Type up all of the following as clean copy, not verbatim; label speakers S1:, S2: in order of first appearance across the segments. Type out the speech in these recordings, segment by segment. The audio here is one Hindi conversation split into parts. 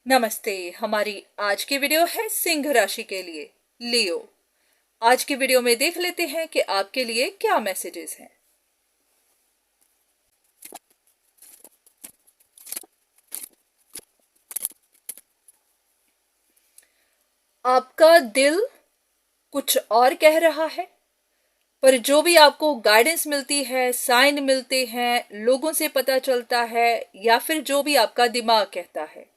S1: नमस्ते। हमारी आज की वीडियो है सिंह राशि के लिए, लियो। आज की वीडियो में देख लेते हैं कि आपके लिए क्या मैसेजेस हैं। आपका दिल कुछ और कह रहा है, पर जो भी आपको गाइडेंस मिलती है, साइन मिलते हैं, लोगों से पता चलता है, या फिर जो भी आपका दिमाग कहता है,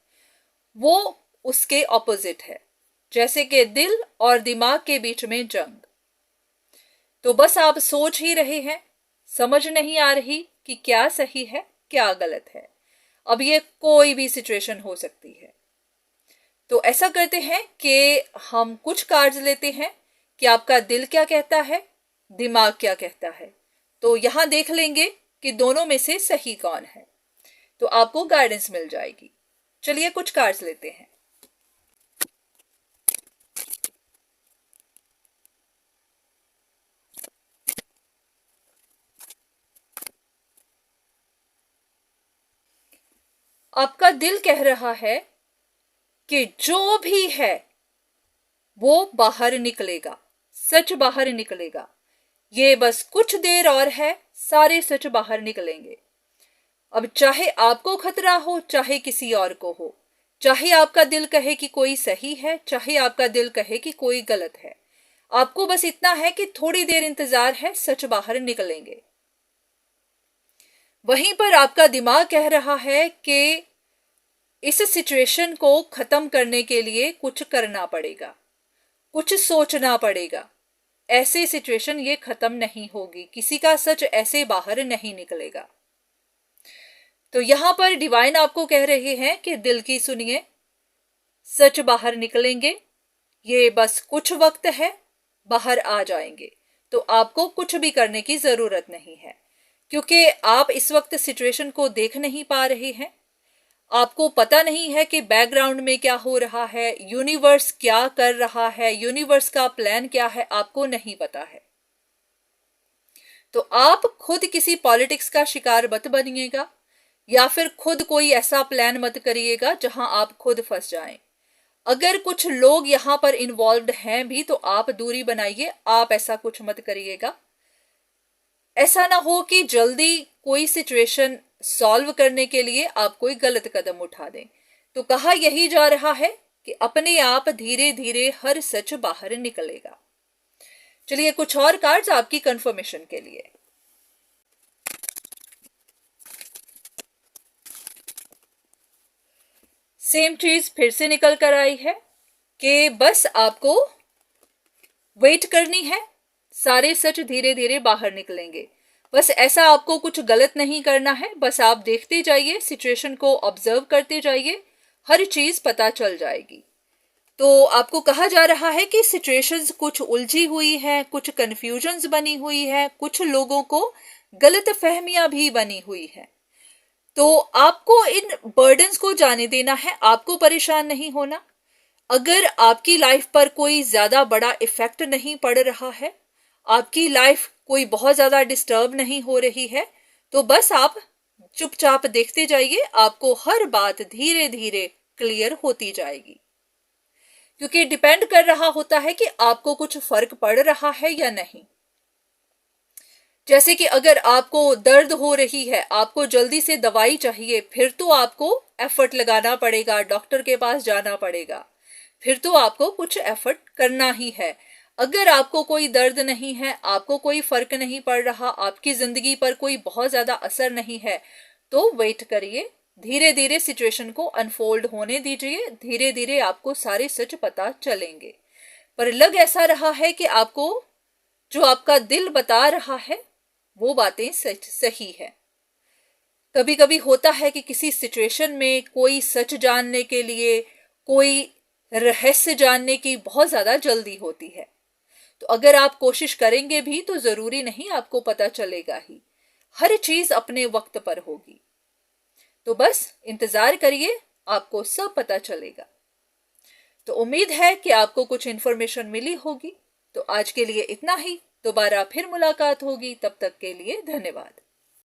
S1: वो उसके ऑपोजिट है। जैसे कि दिल और दिमाग के बीच में जंग। तो बस आप सोच ही रहे हैं, समझ नहीं आ रही कि क्या सही है क्या गलत है। अब ये कोई भी सिचुएशन हो सकती है। तो ऐसा करते हैं कि हम कुछ कार्ड्स लेते हैं कि आपका दिल क्या कहता है, दिमाग क्या कहता है। तो यहां देख लेंगे कि दोनों में से सही कौन है, तो आपको गाइडेंस मिल जाएगी। चलिए कुछ कार्ड्स लेते हैं। आपका दिल कह रहा है कि जो भी है वो बाहर निकलेगा, सच बाहर निकलेगा। ये बस कुछ देर और है, सारे सच बाहर निकलेंगे। अब चाहे आपको खतरा हो, चाहे किसी और को हो, चाहे आपका दिल कहे कि कोई सही है, चाहे आपका दिल कहे कि कोई गलत है, आपको बस इतना है कि थोड़ी देर इंतजार है, सच बाहर निकलेंगे। वहीं पर आपका दिमाग कह रहा है कि इस सिचुएशन को खत्म करने के लिए कुछ करना पड़ेगा, कुछ सोचना पड़ेगा। ऐसे सिचुएशन ये खत्म नहीं होगी, किसी का सच ऐसे बाहर नहीं निकलेगा। तो यहां पर डिवाइन आपको कह रहे हैं कि दिल की सुनिए, सच बाहर निकलेंगे। ये बस कुछ वक्त है, बाहर आ जाएंगे। तो आपको कुछ भी करने की जरूरत नहीं है, क्योंकि आप इस वक्त सिचुएशन को देख नहीं पा रहे हैं। आपको पता नहीं है कि बैकग्राउंड में क्या हो रहा है, यूनिवर्स क्या कर रहा है, यूनिवर्स का प्लान क्या है, आपको नहीं पता है। तो आप खुद किसी पॉलिटिक्स का शिकार मत बनिएगा, या फिर खुद कोई ऐसा प्लान मत करिएगा जहां आप खुद फंस जाएं। अगर कुछ लोग यहां पर इन्वॉल्व्ड हैं भी तो आप दूरी बनाइए, आप ऐसा कुछ मत करिएगा। ऐसा ना हो कि जल्दी कोई सिचुएशन सॉल्व करने के लिए आप कोई गलत कदम उठा दें। तो कहा यही जा रहा है कि अपने आप धीरे धीरे हर सच बाहर निकलेगा। चलिए कुछ और कार्ड्स आपकी कंफर्मेशन के लिए। सेम चीज फिर से निकल कर आई है कि बस आपको वेट करनी है, सारे सच धीरे धीरे बाहर निकलेंगे। बस ऐसा आपको कुछ गलत नहीं करना है, बस आप देखते जाइए, सिचुएशन को ऑब्जर्व करते जाइए, हर चीज पता चल जाएगी। तो आपको कहा जा रहा है कि सिचुएशंस कुछ उलझी हुई है, कुछ कंफ्यूजन्स बनी हुई है, कुछ लोगों को गलत फहमियां भी बनी हुई है। तो आपको इन बर्डन्स को जाने देना है, आपको परेशान नहीं होना। अगर आपकी लाइफ पर कोई ज्यादा बड़ा इफेक्ट नहीं पड़ रहा है, आपकी लाइफ कोई बहुत ज्यादा डिस्टर्ब नहीं हो रही है, तो बस आप चुपचाप देखते जाइए, आपको हर बात धीरे धीरे क्लियर होती जाएगी। क्योंकि डिपेंड कर रहा होता है कि आपको कुछ फर्क पड़ रहा है या नहीं। जैसे कि अगर आपको दर्द हो रही है, आपको जल्दी से दवाई चाहिए, फिर तो आपको एफर्ट लगाना पड़ेगा, डॉक्टर के पास जाना पड़ेगा, फिर तो आपको कुछ एफर्ट करना ही है। अगर आपको कोई दर्द नहीं है, आपको कोई फर्क नहीं पड़ रहा, आपकी जिंदगी पर कोई बहुत ज्यादा असर नहीं है, तो वेट करिए, धीरे धीरे सिचुएशन को अनफोल्ड होने दीजिए, धीरे धीरे आपको सारे सच पता चलेंगे। पर लग ऐसा रहा है कि आपको जो आपका दिल बता रहा है वो बातें सच सही है। कभी कभी होता है कि किसी सिचुएशन में कोई सच जानने के लिए, कोई रहस्य जानने की बहुत ज्यादा जल्दी होती है। तो अगर आप कोशिश करेंगे भी तो जरूरी नहीं आपको पता चलेगा ही, हर चीज अपने वक्त पर होगी। तो बस इंतजार करिए, आपको सब पता चलेगा। तो उम्मीद है कि आपको कुछ इंफॉर्मेशन मिली होगी। तो आज के लिए इतना ही, दोबारा फिर मुलाकात होगी, तब तक के लिए धन्यवाद।